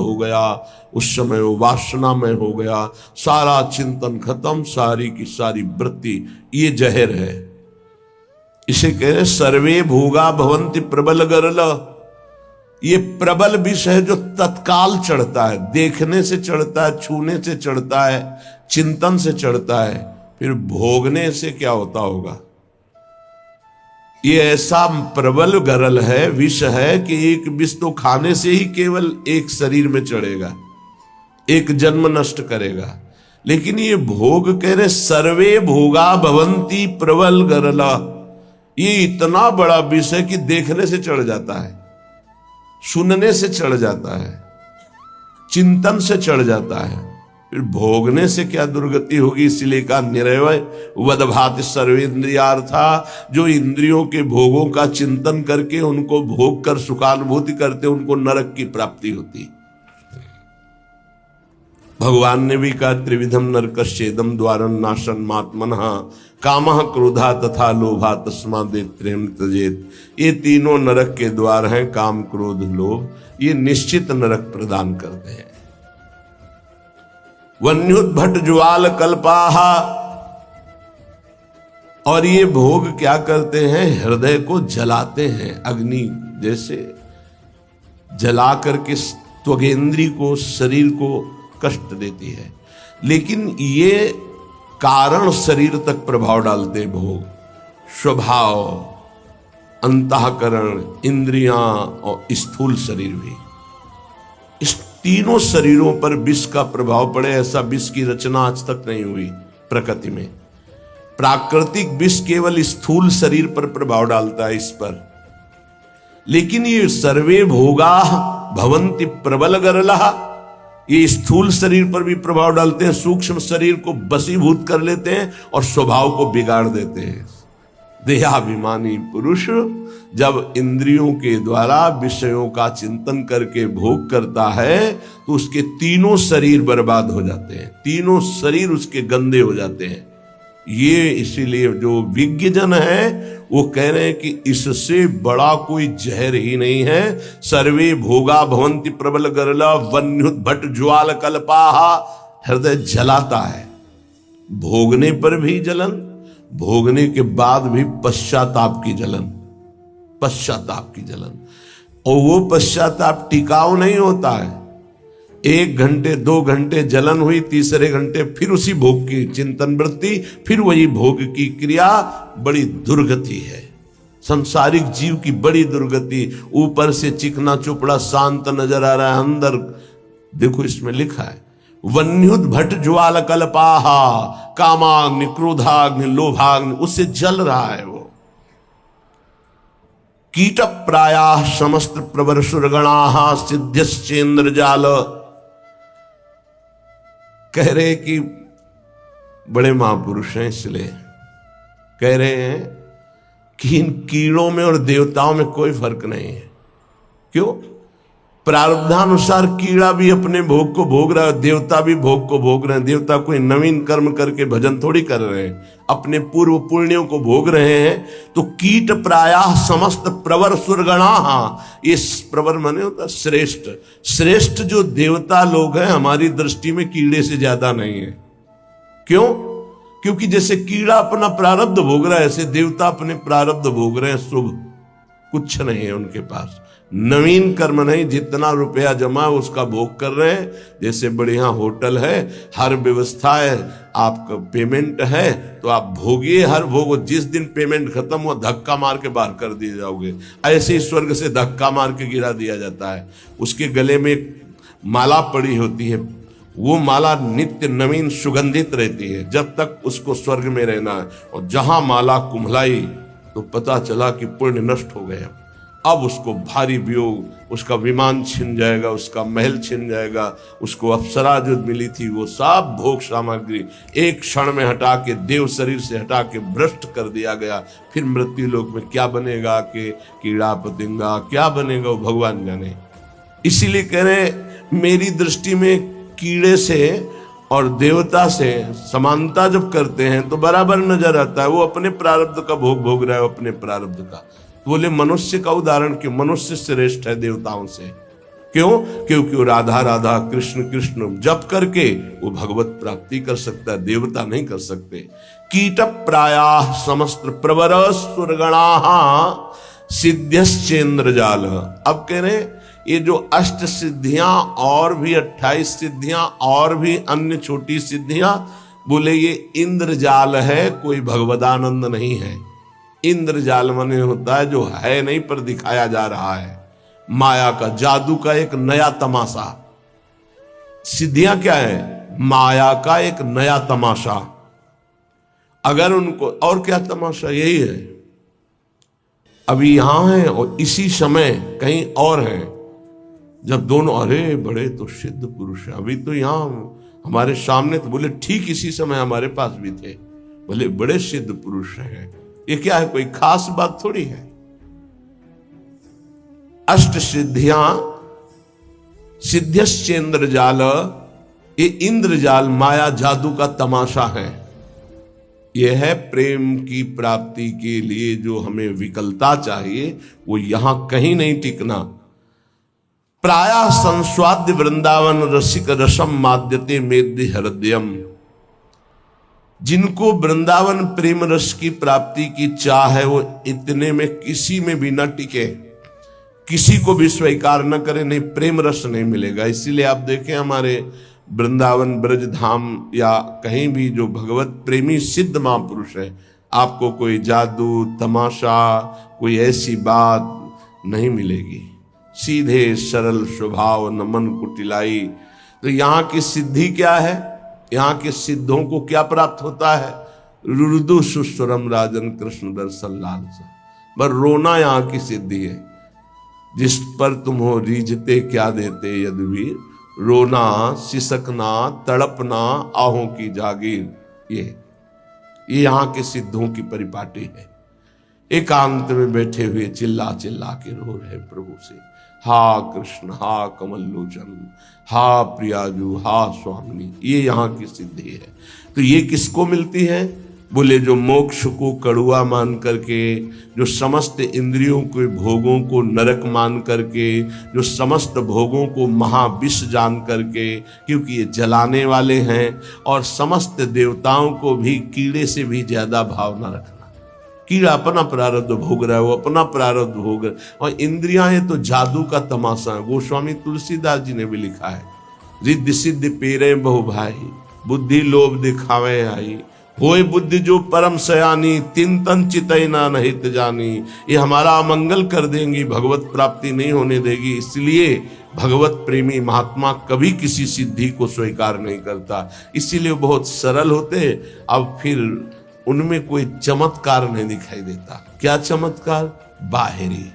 हो गया, उस समय वो वासना में हो गया, सारा चिंतन खत्म, सारी की सारी वृत्ति, ये जहर है। इसे कह रहे सर्वे भोगा भवंति प्रबल गरल। ये प्रबल विष है जो तत्काल चढ़ता है, देखने से चढ़ता है, छूने से चढ़ता है, चिंतन से चढ़ता है, फिर भोगने से क्या होता होगा। ये ऐसा प्रबल गरल है, विष है कि एक विष तो खाने से ही केवल एक शरीर में चढ़ेगा, एक जन्म नष्ट करेगा। लेकिन ये भोग कह रहे सर्वे भोगा भवंती प्रबल गरला, ये इतना बड़ा विष है कि देखने से चढ़ जाता है, सुनने से चढ़ जाता है, चिंतन से चढ़ जाता है, फिर भोगने से क्या दुर्गति होगी। इसलिए कहा निरवय वदभाति सर्वेन्द्रियार्था, जो इंद्रियों के भोगों का चिंतन करके उनको भोग कर सुखानुभूति करते उनको नरक की प्राप्ति होती। भगवान ने भी कहा त्रिविधम नरकश्चेदम द्वारं नाशन मात्मनः कामः क्रोधा तथा लोभा तस्मादेत्रेम त्यजेत। ये तीनों नरक के द्वार हैं, काम क्रोध लोभ, ये निश्चित नरक प्रदान करते हैं। वन्युद्भट ज्वाल कल्पाहा, और ये भोग क्या करते हैं, हृदय को जलाते हैं, अग्नि जैसे जला करके त्वगेंद्री को, शरीर को कष्ट देती है। लेकिन ये कारण शरीर तक प्रभाव डालते भोग, स्वभाव, अंतःकरण, इंद्रियां और स्थूल शरीर भी। इस तीनों शरीरों पर विष का प्रभाव पड़े, ऐसा विष की रचना आज तक नहीं हुई प्रकृति में। प्राकृतिक विष केवल स्थूल शरीर पर प्रभाव डालता है, इस पर। लेकिन ये सर्वे भोगा भवंति प्रबल गरला, ये स्थूल शरीर पर भी प्रभाव डालते हैं, सूक्ष्म शरीर को बसीभूत कर लेते हैं और स्वभाव को बिगाड़ देते हैं। देहाभिमानी पुरुष जब इंद्रियों के द्वारा विषयों का चिंतन करके भोग करता है तो उसके तीनों शरीर बर्बाद हो जाते हैं, तीनों शरीर उसके गंदे हो जाते हैं। ये इसीलिए जो विज्ञजन है वो कह रहे हैं कि इससे बड़ा कोई जहर ही नहीं है। सर्वे भोगा भवंति प्रबल गरला वन्युद्भट ज्वाल कल्पाहा, हृदय जलाता है, भोगने पर भी जलन, भोगने के बाद भी पश्चाताप की जलन, पश्चाताप की जलन। और वो पश्चाताप टिकाऊ नहीं होता है। 1 घंटे 2 घंटे जलन हुई, तीसरे घंटे फिर उसी भोग की चिंतन वृत्ति, फिर वही भोग की क्रिया, बड़ी दुर्गति है। संसारिक जीव की बड़ी दुर्गति। ऊपर से चिकना चुपड़ा शांत नजर आ रहा है, अंदर देखो इसमें लिखा है वन्युद्भट ज्वाल कल्पाहा कामाग्नि क्रोधाग्नि लोभाग्नि, उससे जल रहा है वो। कीट प्रायाः समस्त प्रवर सुरगणाः सिद्ध्यश्चेन्द्र जाल, कह रहे कि बड़े महापुरुष हैं, इसलिए कह रहे हैं कि इन कीड़ों में और देवताओं में कोई फर्क नहीं है। क्यों? प्रारब्धानुसार कीड़ा भी अपने भोग को भोग रहा है, देवता भी भोग को भोग रहे हैं। देवता कोई नवीन कर्म करके भजन थोड़ी कर रहे हैं, अपने पूर्व पुण्यों को भोग रहे हैं। तो कीट प्रायः समस्त प्रवर सुरगणाः, ये प्रवर माने होता श्रेष्ठ, श्रेष्ठ जो देवता लोग हैं हमारी दृष्टि में कीड़े से ज्यादा नहीं है। क्यों? क्योंकि जैसे कीड़ा अपना प्रारब्ध भोग रहा है, ऐसे देवता अपने प्रारब्ध भोग रहे हैं। शुभ कुछ नहीं है उनके पास, नवीन कर्म नहीं, जितना रुपया जमा उसका भोग कर रहे हैं। जैसे बढ़िया होटल है, हर व्यवस्था है, आपका पेमेंट है तो आप भोगिए हर भोग, जिस दिन पेमेंट खत्म हुआ धक्का मार के बाहर कर दिए जाओगे। ऐसे ही स्वर्ग से धक्का मार के गिरा दिया जाता है। उसके गले में माला पड़ी होती है, वो माला नित्य नवीन सुगंधित रहती है जब तक उसको स्वर्ग में रहना है। और जहां माला कुम्हलाई तो पता चला कि पुण्य नष्ट हो गया। अब उसको भारी वियोग, उसका विमान छिन जाएगा, उसका महल छिन जाएगा, उसको अप्सरा जो मिली थी वो सब भोग सामग्री एक क्षण में हटा के, देव शरीर से हटा के भ्रष्ट कर दिया गया। फिर मृत्यु लोक में क्या बनेगा कि कीड़ा पतिंगा क्या बनेगा वो भगवान जाने। इसीलिए कह रहे मेरी दृष्टि में कीड़े से और देवता से समानता जब करते हैं तो बराबर नजर आता है। वो अपने प्रारब्ध का भोग भोग रहा है, अपने प्रारब्ध का। बोले मनुष्य का उदाहरण क्यों? मनुष्य श्रेष्ठ है देवताओं से, क्यों? क्योंकि वो राधा राधा कृष्ण कृष्ण जप करके वो भगवत प्राप्ति कर सकता है, देवता नहीं कर सकते। कीट प्रायाः समस्त प्रवर सुरगणा सिद्ध्यश्चेन्द्र जाल। अब कह रहे ये जो अष्ट सिद्धियां और भी 28 सिद्धियां और भी अन्य छोटी सिद्धियां, बोले ये इंद्रजाल है, कोई भगवदानंद नहीं है। इंद्रजाल माने होता है जो है नहीं पर दिखाया जा रहा है, माया का, जादू का एक नया तमाशा। सिद्धियां क्या है? माया का एक नया तमाशा। अगर उनको, और क्या तमाशा? यही है, अभी यहां है और इसी समय कहीं और है। जब दोनों, अरे बड़े तो सिद्ध पुरुष है, अभी तो यहां हमारे सामने, तो बोले ठीक इसी समय हमारे पास भी थे, बोले बड़े सिद्ध पुरुष हैं। ये क्या है? कोई खास बात थोड़ी है। अष्ट सिद्धियां, सिद्ध्यश्चेन्द्र जाल, ये इंद्रजाल माया जादू का तमाशा है। यह है प्रेम की प्राप्ति के लिए जो हमें विकलता चाहिए, वो यहां कहीं नहीं टिकना। प्रायः संस्वाद्य वृंदावन रसिक रसम माद्यते मेद्य हृदयम। जिनको वृंदावन प्रेम रस की प्राप्ति की चाह है, वो इतने में किसी में भी न टिके, किसी को भी स्वीकार न करे, नहीं प्रेम रस नहीं मिलेगा। इसीलिए आप देखें हमारे वृंदावन ब्रज धाम या कहीं भी जो भगवत प्रेमी सिद्ध महापुरुष है, आपको कोई जादू तमाशा, कोई ऐसी बात नहीं मिलेगी। सीधे सरल स्वभाव, नमन कुटिलाई। तो यहाँ की सिद्धि क्या है? यहाँ के सिद्धों को क्या प्राप्त होता है? रुदु सुस्वरम राजन कृष्ण दर्शन लालसा। पर रोना यहाँ की सिद्धि है। जिस पर तुम हो रीझते क्या देते यदुवीर, रोना सिसकना तड़पना आहों की जागीर। ये यहाँ के सिद्धों की परिपाटी है। एकांत में बैठे हुए चिल्ला चिल्ला के रो रहे प्रभु से, हा कृष्ण, हा कमल लोचन, हा प्रियाजू, हा स्वामिनी। ये यहाँ की सिद्धि है। तो ये किसको मिलती है? बोले जो मोक्ष को कड़ुआ मान करके, जो समस्त इंद्रियों के भोगों को नरक मान करके, जो समस्त भोगों को महाविष जान करके, क्योंकि ये जलाने वाले हैं, और समस्त देवताओं को भी कीड़े से भी ज्यादा भाव न रखना। कीड़ा अपना प्रारब्ध भोग रहा है, वो अपना प्रारब्ध भोग रहा है। और इंद्रियां ये तो जादू का तमाशा है। गोस्वामी तुलसीदास जी ने भी लिखा है, रिद्धि सिद्धि पेरे बहु भाई, बुद्धि लोभ दिखावे आई, होए बुद्धि जो परम सयानी, तिन तन चितैना नहित जानी। ये हमारा अमंगल कर देंगी, भगवत प्राप्ति नहीं होने देगी। इसलिए भगवत प्रेमी महात्मा कभी किसी सिद्धि को स्वीकार नहीं करता। इसीलिए बहुत सरल होते। अब फिर उनमें कोई चमत्कार नहीं दिखाई देता। क्या चमत्कार? बाहरी,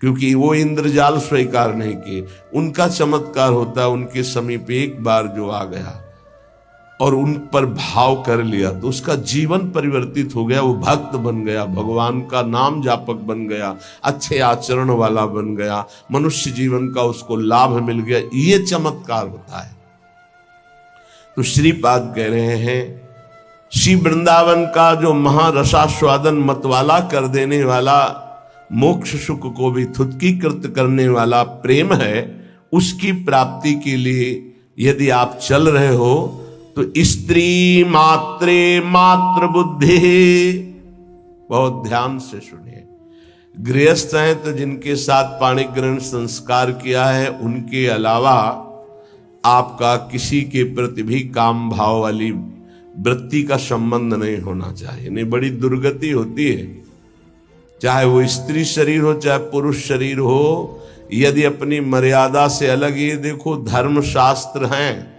क्योंकि वो इंद्रजाल स्वीकार नहीं किए। उनका चमत्कार होता है, उनके समीप एक बार जो आ गया और उन पर भाव कर लिया, तो उसका जीवन परिवर्तित हो गया, वो भक्त बन गया, भगवान का नाम जापक बन गया, अच्छे आचरण वाला बन गया, मनुष्य जीवन का उसको लाभ मिल गया। ये चमत्कार होता है। तो श्रीपाद कह रहे हैं, श्री वृंदावन का जो महारसास्वादन मतवाला कर देने वाला, मोक्ष सुख को भी थुत्कीकृत करने वाला प्रेम है, उसकी प्राप्ति के लिए यदि आप चल रहे हो तो स्त्री मात्रे मात्र बुद्धि, बहुत ध्यान से सुनिए। गृहस्थ हैं तो जिनके साथ पाणी ग्रहण संस्कार किया है, उनके अलावा आपका किसी के प्रति भी काम भाव वाली वृत्ति का संबंध नहीं होना चाहिए। नहीं, बड़ी दुर्गति होती है। चाहे वो स्त्री शरीर हो चाहे पुरुष शरीर हो, यदि अपनी मर्यादा से अलग, ये देखो धर्म शास्त्र हैं,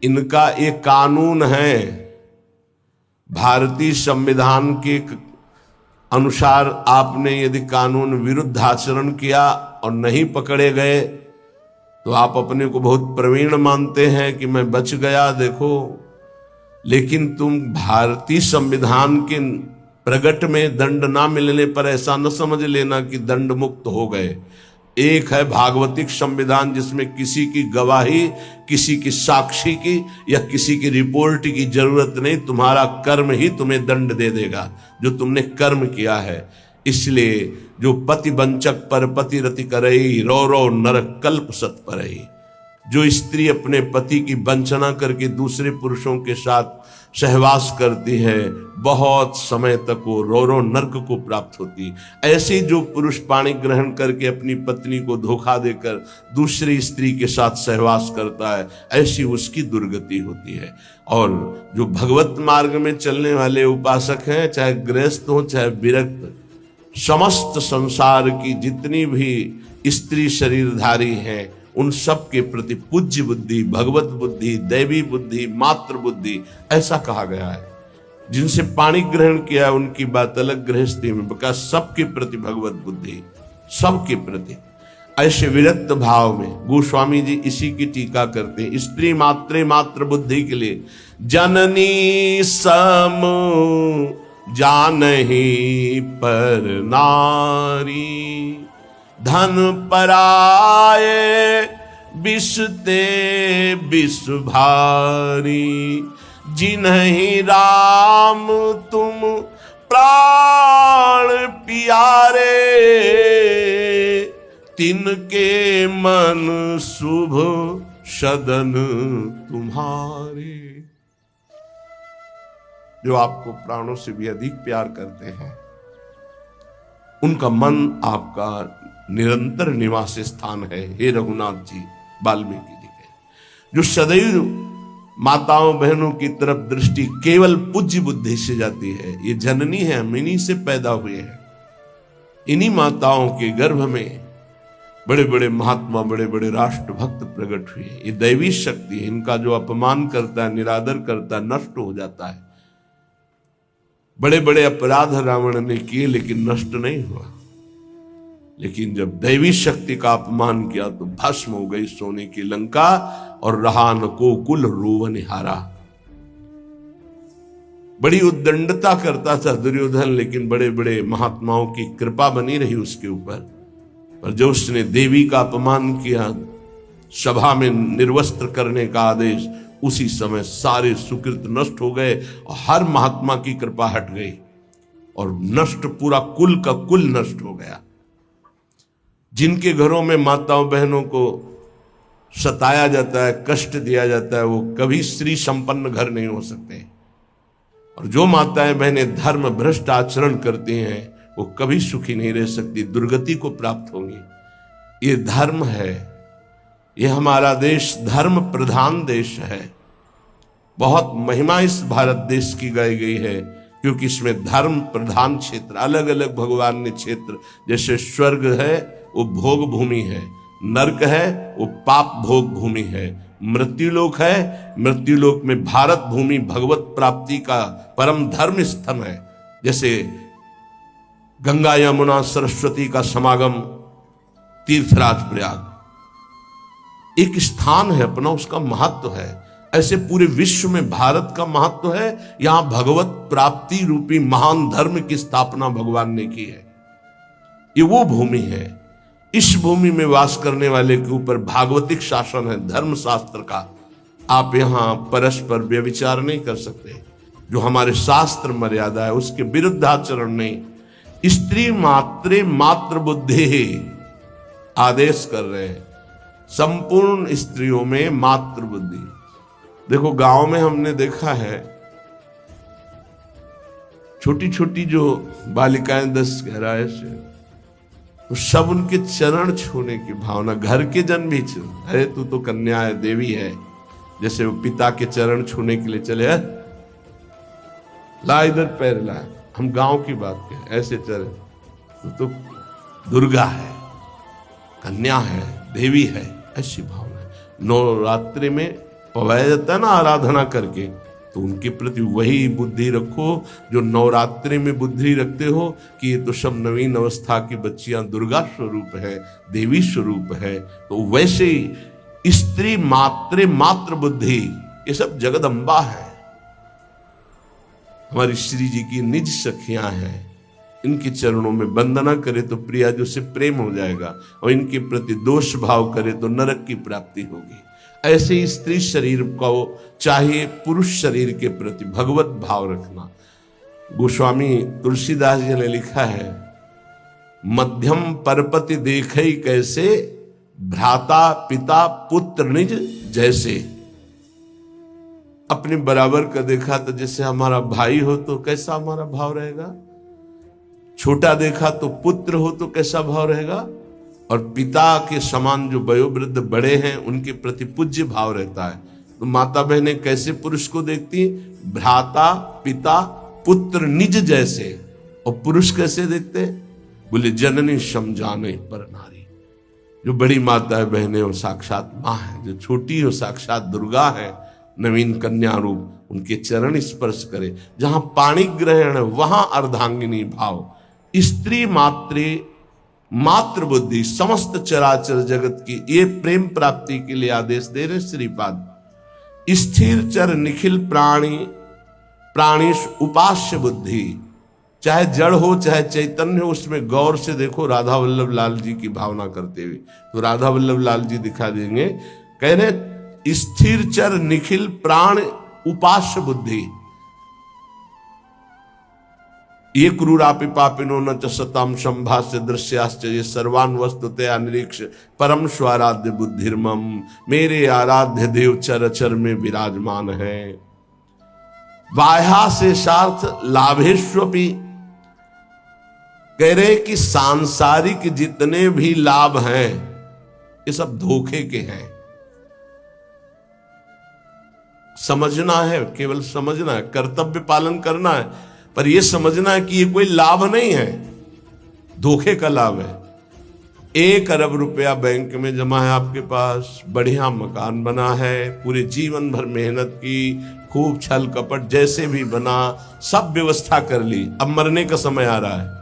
इनका एक कानून है। भारतीय संविधान के अनुसार आपने यदि कानून विरुद्ध आचरण किया और नहीं पकड़े गए तो आप अपने को बहुत प्रवीण मानते हैं कि मैं बच गया, देखो। लेकिन तुम भारतीय संविधान के प्रगट में दंड ना मिलने पर ऐसा न समझ लेना कि दंड मुक्त हो गए। एक है भागवतिक संविधान, जिसमें किसी की गवाही, किसी की साक्षी की या किसी की रिपोर्ट की जरूरत नहीं, तुम्हारा कर्म ही तुम्हें दंड दे देगा, जो तुमने कर्म किया है। इसलिए जो पति वंचक पर पति रति करई, रो रो नरक कल्प सत परई। जो स्त्री अपने पति की वंचना करके दूसरे पुरुषों के साथ सहवास करती है, बहुत समय तक वो रो रो नरक को प्राप्त होती। ऐसे जो पुरुष पाणी ग्रहण करके अपनी पत्नी को धोखा देकर दूसरी स्त्री के साथ सहवास करता है, ऐसी उसकी दुर्गति होती है। और जो भगवत मार्ग में चलने वाले उपासक हैं, चाहे गृहस्थ हो चाहे विरक्त, समस्त संसार की जितनी भी स्त्री शरीरधारी हैं, उन सब के प्रति पूज्य बुद्धि, भगवत बुद्धि, दैवी बुद्धि, मातृ बुद्धि ऐसा कहा गया है। जिनसे पाणी ग्रहण किया उनकी बात अलग, गृहस्थी में बका सबके प्रति भगवत बुद्धि, सबके प्रति। ऐसे विरक्त भाव में गोस्वामी जी इसी की टीका करते हैं। स्त्री मात्र बुद्धि के लिए जननी सम जानहि पर नारी, धन पराए बिसते बिस भारी, जिन्हि राम तुम प्राण प्यारे, तिनके मन शुभ सदन तुम्हारे। जो आपको प्राणों से भी अधिक प्यार करते हैं, उनका मन आपका निरंतर निवास स्थान है। हे रघुनाथ जी, वाल्मीकि जी के जो सदैव माताओं बहनों की तरफ दृष्टि केवल पूज्य बुद्धि से जाती है। ये जननी है, हम इन्हीं से पैदा हुए हैं। इन्हीं माताओं के गर्भ में बड़े बड़े महात्मा, बड़े बड़े राष्ट्र भक्त प्रकट हुए। ये दैवी शक्ति है। इनका जो अपमान करता है, निरादर करता है, नष्ट हो जाता है। बड़े बड़े अपराध रावण ने किए लेकिन नष्ट नहीं हुआ। लेकिन जब दैवी शक्ति का अपमान किया तो भस्म हो गई सोने की लंका, और रहा न को कुल रोवन हारा। बड़ी उद्दंडता करता था दुर्योधन, लेकिन बड़े बड़े महात्माओं की कृपा बनी रही उसके ऊपर। पर जो उसने देवी का अपमान किया, सभा में निर्वस्त्र करने का आदेश, उसी समय सारे सुकृत नष्ट हो गए और हर महात्मा की कृपा हट गई और नष्ट, पूरा कुल का कुल नष्ट हो गया। जिनके घरों में माताओं बहनों को सताया जाता है, कष्ट दिया जाता है, वो कभी स्त्री संपन्न घर नहीं हो सकते। और जो माताएं बहनें धर्म भ्रष्ट आचरण करती हैं, वो कभी सुखी नहीं रह सकती, दुर्गति को प्राप्त होंगी। ये धर्म है। ये हमारा देश धर्म प्रधान देश है। बहुत महिमा इस भारत देश की गाई गई है, क्योंकि इसमें धर्म प्रधान क्षेत्र, अलग अलग भगवान ने क्षेत्र, जैसे स्वर्ग है वो भोग भूमि है, नरक है वो पाप भोग भूमि है, मृत्युलोक है, मृत्युलोक में भारत भूमि भगवत प्राप्ति का परम धर्म स्थल है। जैसे गंगा यमुना सरस्वती का समागम तीर्थराज प्रयाग एक स्थान है अपना, उसका महत्व है। ऐसे पूरे विश्व में भारत का महत्व है। यहां भगवत प्राप्ति रूपी महान धर्म की स्थापना भगवान ने की है। ये वो भूमि है। इस भूमि में वास करने वाले के ऊपर भागवतिक शासन है, धर्म शास्त्र का। आप यहां परस्पर व्यभिचार नहीं कर सकते। जो हमारे शास्त्र मर्यादा है उसके विरुद्ध आचरण नहीं। स्त्री मात्र बुद्धि आदेश कर रहे हैं। संपूर्ण स्त्रियों में मातृ बुद्धि। देखो गांव में हमने देखा है, छोटी छोटी जो बालिकाएं 10-11 से, तो सब उनके चरण छूने की भावना, घर के जन भी अरे तू तो कन्या है, देवी है, जैसे वो पिता के चरण छूने के लिए चले, ला इधर पैर ला। हम गांव की बात करें, ऐसे चरण तो दुर्गा है, कन्या है, देवी है, ऐसी भावना है। नवरात्रि में पवाया जाता है ना आराधना करके, तो उनके प्रति वही बुद्धि रखो जो नवरात्रि में बुद्धि रखते हो कि ये तो सब नवीन अवस्था की बच्चियां दुर्गा स्वरूप है, देवी स्वरूप है। तो वैसे ही स्त्री मात्र बुद्धि, ये सब जगदम्बा है, हमारी श्री जी की निज सखियां हैं। इनके चरणों में वंदना करे तो प्रिया जो से प्रेम हो जाएगा, और इनके प्रति दोष भाव करे तो नरक की प्राप्ति होगी। ऐसे ही स्त्री शरीर को चाहे पुरुष शरीर के प्रति भगवत भाव रखना। गोस्वामी तुलसीदास जी ने लिखा है मध्यम परपति देखई कैसे, भ्राता पिता पुत्र निज जैसे। अपने बराबर का देखा तो जैसे हमारा भाई हो तो कैसा हमारा भाव रहेगा, छोटा देखा तो पुत्र हो तो कैसा भाव रहेगा, और पिता के समान जो वयोवृद्ध बड़े हैं उनके प्रति पूज्य भाव रहता है। तो माता बहनें कैसे पुरुष को देखती, भ्राता पिता पुत्र निज जैसे। और पुरुष कैसे देखते, बोले जननी समझाने पर नारी। जो बड़ी माता है बहनें और साक्षात माँ है, जो छोटी हो साक्षात दुर्गा है, नवीन कन्या रूप, उनके चरण स्पर्श करे। जहां पाणी ग्रहण है वहां अर्धांगिनी भाव। स्त्री मातृ बुद्धि समस्त चराचर जगत की ये प्रेम प्राप्ति के लिए आदेश दे रहे श्रीपाद। स्थिर चर निखिल प्राणीश उपास्य बुद्धि। चाहे जड़ हो चाहे चैतन्य हो, उसमें गौर से देखो राधा वल्लभ लाल जी की भावना करते हुए। तो राधा वल्लभ लाल जी दिखा देंगे, कह रहे स्थिर चर निखिल प्राण उपास्य बुद्धि। ये क्रूरापि पापिनो न च सताम संभाष्य दृश्याश्च ये सर्वान वस्तुतया निरीक्ष परम स्वाराध्य बुद्धिर्मम। मेरे आराध्य देव चर चर में विराजमान है। बाह्या से सार्थ लाभेश्वपि, कह रहे कि सांसारिक जितने भी लाभ हैं ये सब धोखे के हैं। समझना है, केवल समझना है, कर्तव्य पालन करना है, पर यह समझना है कि ये कोई लाभ नहीं है, धोखे का लाभ है। 1 अरब रुपया बैंक में जमा है आपके पास, बढ़िया मकान बना है, पूरे जीवन भर मेहनत की, खूब छल कपट जैसे भी बना, सब व्यवस्था कर ली। अब मरने का समय आ रहा है।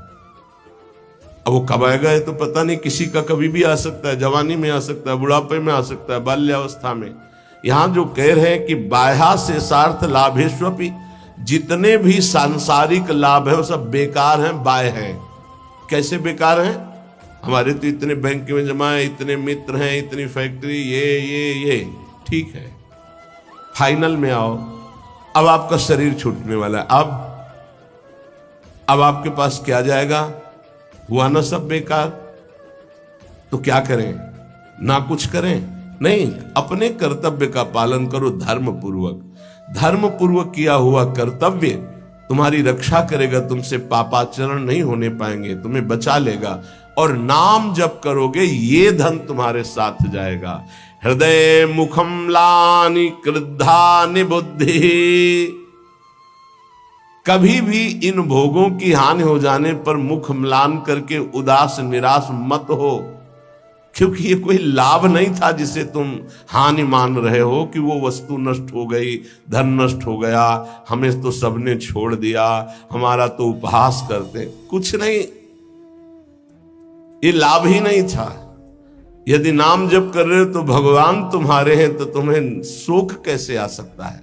अब वो कब आएगा ये तो पता नहीं, किसी का कभी भी आ सकता है, जवानी में आ सकता है, बुढ़ापे में आ सकता है, बाल्यावस्था में। यहां जो कह रहे हैं कि बाह्या से सार्थ लाभेश्वपि, जितने भी सांसारिक लाभ है वो सब बेकार हैं, बाह्य हैं। कैसे बेकार हैं, हमारे तो इतने बैंक में जमा है, इतने मित्र हैं, इतनी फैक्ट्री, ये ठीक है। फाइनल में आओ, अब आपका शरीर छूटने वाला है। अब आपके पास क्या जाएगा, हुआ ना सब बेकार। तो क्या करें, ना कुछ करें, नहीं, अपने कर्तव्य का पालन करो धर्म पूर्वक किया हुआ कर्तव्य तुम्हारी रक्षा करेगा, तुमसे पापाचरण नहीं होने पाएंगे, तुम्हें बचा लेगा। और नाम जप करोगे ये धन तुम्हारे साथ जाएगा। हृदय मुखम लानि क्रुद्धा निबुद्धि, कभी भी इन भोगों की हानि हो जाने पर मुख म्लान करके उदास निराश मत हो, क्योंकि ये कोई लाभ नहीं था जिसे तुम हानि मान रहे हो कि वो वस्तु नष्ट हो गई, धन नष्ट हो गया, हमें तो सबने छोड़ दिया, हमारा तो उपहास करते। कुछ नहीं, ये लाभ ही नहीं था। यदि नाम जप कर रहे हो तो भगवान तुम्हारे हैं, तो तुम्हें शोक कैसे आ सकता है।